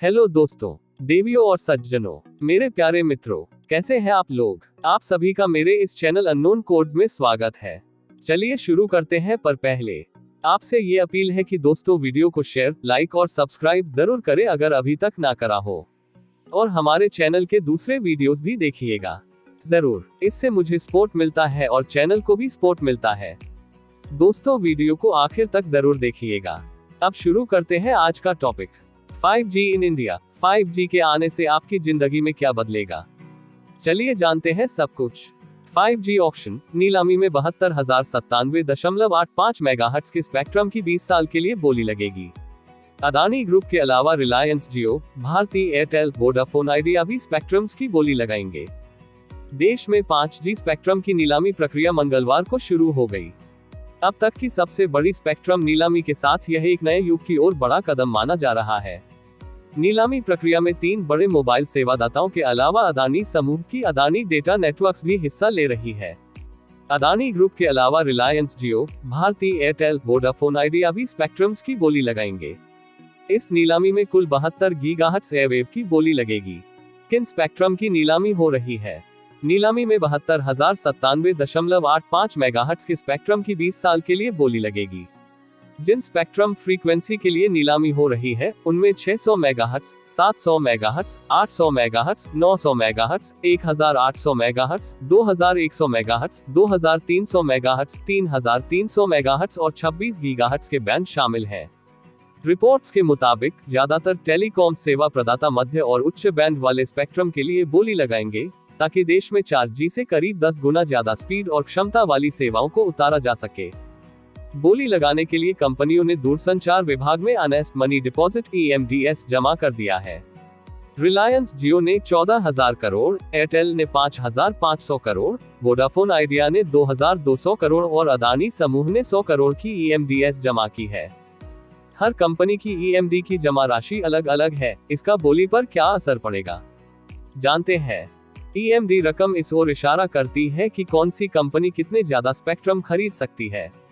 Hello दोस्तों, देवियों और सज्जनों, मेरे प्यारे मित्रों, कैसे हैं आप लोग। आप सभी का मेरे इस चैनल अननोन कोड्स में स्वागत है। चलिए शुरू करते हैं, पर पहले आपसे ये अपील है कि दोस्तों वीडियो को शेयर, लाइक और सब्सक्राइब जरूर करें अगर अभी तक ना करा हो, और हमारे चैनल के दूसरे वीडियोस भी देखिएगा जरूर। इससे मुझे सपोर्ट मिलता है और चैनल को भी सपोर्ट मिलता है। दोस्तों वीडियो को आखिर तक जरूर देखिएगा। अब शुरू करते हैं आज का topic, 5G in India. 5G के आने से आपकी जिंदगी में क्या बदलेगा, चलिए जानते हैं सब कुछ। 5G ऑक्शन नीलामी में 72,097.85 मेगाहर्ट्ज के स्पेक्ट्रम की 20 साल के लिए बोली लगेगी। अदानी ग्रुप के अलावा रिलायंस जियो, भारती एयरटेल, वोडाफोन आइडिया भी स्पेक्ट्रम्स की बोली लगाएंगे। देश में 5G स्पेक्ट्रम की नीलामी प्रक्रिया मंगलवार को शुरू हो गई। अब तक की सबसे बड़ी स्पेक्ट्रम नीलामी के साथ यह एक नए युग की ओर बड़ा कदम माना जा रहा है। नीलामी प्रक्रिया में 3 बड़े मोबाइल सेवादाताओं के अलावा अदानी समूह की अदानी डेटा नेटवर्क्स भी हिस्सा ले रही है। अदानी ग्रुप के अलावा रिलायंस जियो, भारती एयरटेल, वोडाफोन आइडिया भी स्पेक्ट्रम्स की बोली लगाएंगे। इस नीलामी में कुल 72 गीगाहर्ट्ज एयरवेव की बोली लगेगी। किन स्पेक्ट्रम की नीलामी हो रही है। नीलामी में 72,097.85 मेगाहर्ट्ज के स्पेक्ट्रम की 20 साल के लिए बोली लगेगी। जिन स्पेक्ट्रम फ्रीक्वेंसी के लिए नीलामी हो रही है उनमें 600 megahertz, 700 megahertz, 800 megahertz, 900 megahertz, 1800 megahertz, 2100 megahertz, 2300 megahertz, 3300 megahertz और 26 गीगाहर्ट्ज के बैंड शामिल हैं। रिपोर्ट्स के मुताबिक ज्यादातर टेलीकॉम सेवा प्रदाता मध्य और उच्च बैंड वाले स्पेक्ट्रम के लिए बोली लगाएंगे, ताकि देश में 4G से करीब 10 गुना ज्यादा स्पीड और क्षमता वाली सेवाओं को उतारा जा सके। बोली लगाने के लिए कंपनियों ने दूरसंचार विभाग में अनेस्ट मनी डिपॉजिट EMDS जमा कर दिया है। रिलायंस जियो ने 14,000 करोड़, एयरटेल ने 5,500 करोड़, वोडाफोन आइडिया ने 2,200 करोड़ और अदानी समूह ने 100 करोड़ की EMDS जमा की है। हर कंपनी की EMD की जमा राशि अलग अलग है, इसका बोली पर क्या असर पड़ेगा, जानते हैं। EMD रकम इस ओर इशारा करती है कि कौन सी कंपनी कितने ज्यादा स्पेक्ट्रम खरीद सकती है।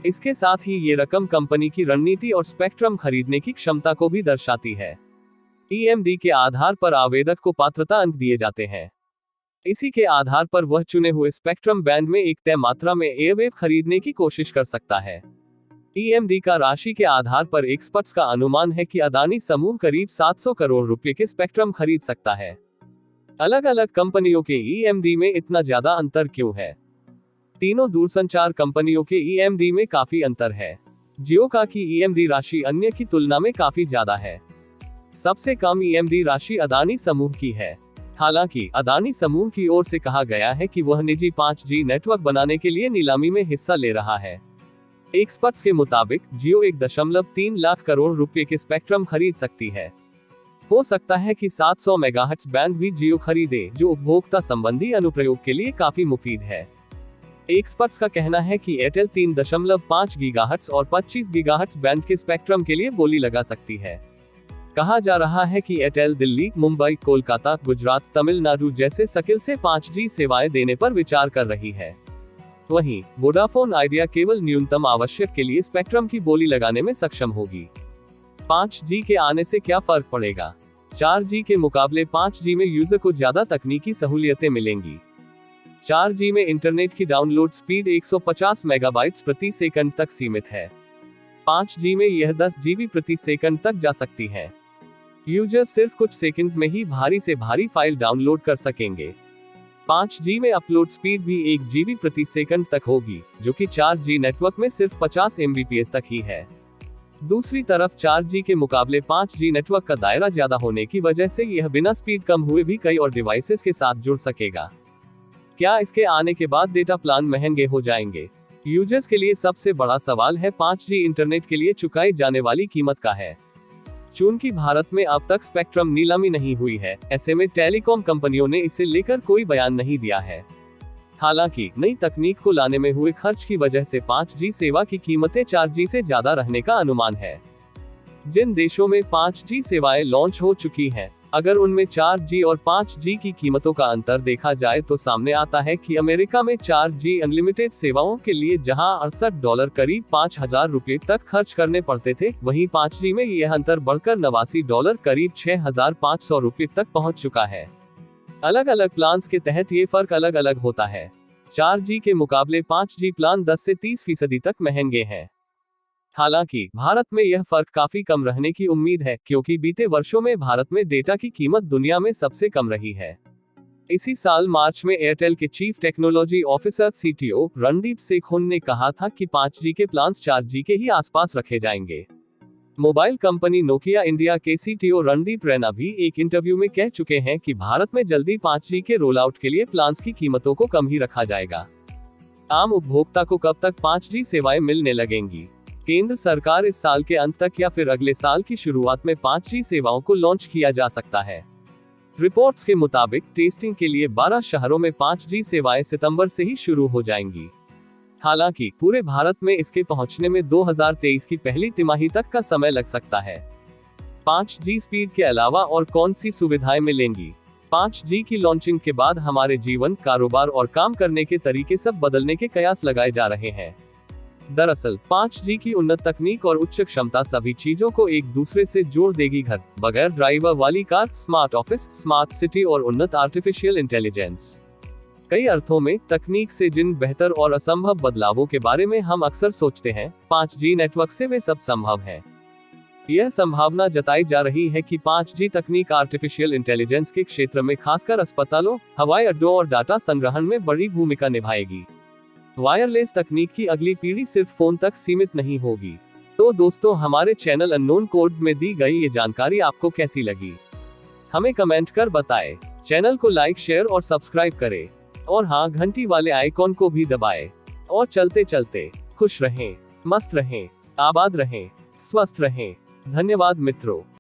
इसके साथ ही ये रकम कंपनी की रणनीति और स्पेक्ट्रम खरीदने की क्षमता को भी दर्शाती है। EMD के आधार पर आवेदक को पात्रता अंक दिए जाते हैं। इसी के आधार पर वह चुने हुए स्पेक्ट्रम बैंड में एक तय मात्रा में एयरवेव खरीदने की कोशिश कर सकता है। EMD का राशि के आधार पर एक्सपर्ट्स का अनुमान है कि अदानी समूह करीब 700 करोड़ रुपए के स्पेक्ट्रम खरीद सकता है। अलग अलग कंपनियों के EMD में इतना ज्यादा अंतर क्यों है। तीनों दूरसंचार कंपनियों के EMD में काफी अंतर है। जियो का की EMD राशि अन्य की तुलना में काफी ज्यादा है। सबसे कम EMD राशि अदानी समूह की है। हालांकि अदानी समूह की ओर से कहा गया है कि वह निजी 5G नेटवर्क बनाने के लिए नीलामी में हिस्सा ले रहा है। एक्सपर्ट्स के मुताबिक जियो 1.3 लाख करोड़ रुपए के स्पेक्ट्रम खरीद सकती है। हो सकता है कि 700 मेगाहर्ट्ज बैंड भी जियो खरीदे, जो उपभोक्ता संबंधी अनुप्रयोग के लिए काफी मुफीद है। एक्सपर्ट्स का कहना है कि एयरटेल 3.5 गीगाहर्ट्ज और 25 गीगाहर्ट्ज बैंड के स्पेक्ट्रम के लिए बोली लगा सकती है। कहा जा रहा है कि एयरटेल दिल्ली, मुंबई, कोलकाता, गुजरात, तमिलनाडु जैसे सर्किल से 5G सेवाएं देने पर विचार कर रही है। वहीं वोडाफोन आइडिया केवल न्यूनतम आवश्यक के लिए स्पेक्ट्रम की बोली लगाने में सक्षम होगी। 5G के आने से क्या फर्क पड़ेगा। 4G के मुकाबले 5G में यूजर को ज्यादा तकनीकी सहूलियतें मिलेंगी। 4G में इंटरनेट की डाउनलोड स्पीड 150 मेगाबाइट्स प्रति सेकंड तक सीमित है। 5G में यह 10 GB प्रति सेकंड तक जा सकती है। यूजर सिर्फ कुछ सेकंड्स में ही भारी से भारी फाइल डाउनलोड कर सकेंगे। 5G में अपलोड स्पीड भी 1 GB प्रति सेकंड तक होगी, जो कि 4G नेटवर्क में सिर्फ 50 Mbps तक ही है। दूसरी तरफ 4G के मुकाबले 5G नेटवर्क का दायरा ज्यादा होने की वजह से यह बिना स्पीड कम हुए भी कई और डिवाइसेस के साथ जुड़ सकेगा। क्या इसके आने के बाद डेटा प्लान महंगे हो जाएंगे। यूजर्स के लिए सबसे बड़ा सवाल है 5G इंटरनेट के लिए चुकाई जाने वाली कीमत का है। चूंकि भारत में अब तक स्पेक्ट्रम नीलामी नहीं हुई है, ऐसे में टेलीकॉम कंपनियों ने इसे लेकर कोई बयान नहीं दिया है। हालांकि नई तकनीक को लाने में हुए खर्च की वजह से 5G सेवा की कीमतें 4G से ज्यादा रहने का अनुमान है। जिन देशों में 5G सेवाएं लॉन्च हो चुकी हैं, अगर उनमें 4G और 5G की कीमतों का अंतर देखा जाए तो सामने आता है कि अमेरिका में 4G अनलिमिटेड सेवाओं के लिए जहां $68 करीब 5,000 रुपये तक खर्च करने पड़ते थे, वहीं 5G में यह अंतर बढ़कर $89 करीब 6,500 रुपये तक पहुंच चुका है। अलग अलग प्लान्स के तहत ये फर्क अलग अलग होता है। 4G के मुकाबले 5G प्लान 10 से 30% तक महंगे हैं। हालांकि भारत में यह फर्क काफी कम रहने की उम्मीद है, क्योंकि बीते वर्षों में भारत में डेटा की कीमत दुनिया में सबसे कम रही है। इसी साल मार्च में एयरटेल के chief technology officer CTO Randeep Sekhon ने कहा था कि 5G के प्लान्स 4G के ही आसपास रखे जाएंगे। मोबाइल कंपनी नोकिया इंडिया के CTO रणदीप रैना भी एक इंटरव्यू में कह चुके हैं कि भारत में जल्दी 5G के रोल आउट के लिए प्लान्स की कीमतों को कम ही रखा जाएगा। आम उपभोक्ता को कब तक 5G सेवाएं मिलने लगेंगी? केंद्र सरकार इस साल के अंत तक या फिर अगले साल की शुरुआत में 5G सेवाओं को लॉन्च किया जा सकता है। रिपोर्ट्स के मुताबिक टेस्टिंग के लिए 12 शहरों में 5G सेवाएं सितंबर से ही शुरू हो जाएंगी। हालांकि पूरे भारत में इसके पहुंचने में 2023 की पहली तिमाही तक का समय लग सकता है। 5G स्पीड के अलावा और कौन सी सुविधाएं मिलेंगी? 5G की लॉन्चिंग के बाद हमारे जीवन, कारोबार और काम करने के तरीके सब बदलने के कयास लगाए जा रहे हैं। दरअसल 5G की उन्नत तकनीक और उच्च क्षमता सभी चीजों को एक दूसरे से जोड़ देगी। घर, बगैर ड्राइवर वाली car, smart office, smart city और उन्नत आर्टिफिशियल इंटेलिजेंस। कई अर्थों में तकनीक से जिन बेहतर और असंभव बदलावों के बारे में हम अक्सर सोचते हैं, 5G नेटवर्क से वे सब संभव है। यह संभावना जताई जा रही है कि 5G तकनीक आर्टिफिशियल इंटेलिजेंस के क्षेत्र में खासकर अस्पतालों, हवाई अड्डों और डाटा संग्रहण में बड़ी भूमिका निभाएगी। वायरलेस तकनीक की अगली पीढ़ी सिर्फ फोन तक सीमित नहीं होगी। तो दोस्तों, हमारे चैनल अननोन कोड्स में दी गई ये जानकारी आपको कैसी लगी? हमें कमेंट कर बताएं। चैनल को लाइक, शेयर और सब्सक्राइब करें। और हाँ, घंटी वाले आइकॉन को भी दबाएं। और चलते चलते खुश रहें, मस्त रहें, आबाद रहें, स्वस्थ रहें। धन्यवाद मित्रों।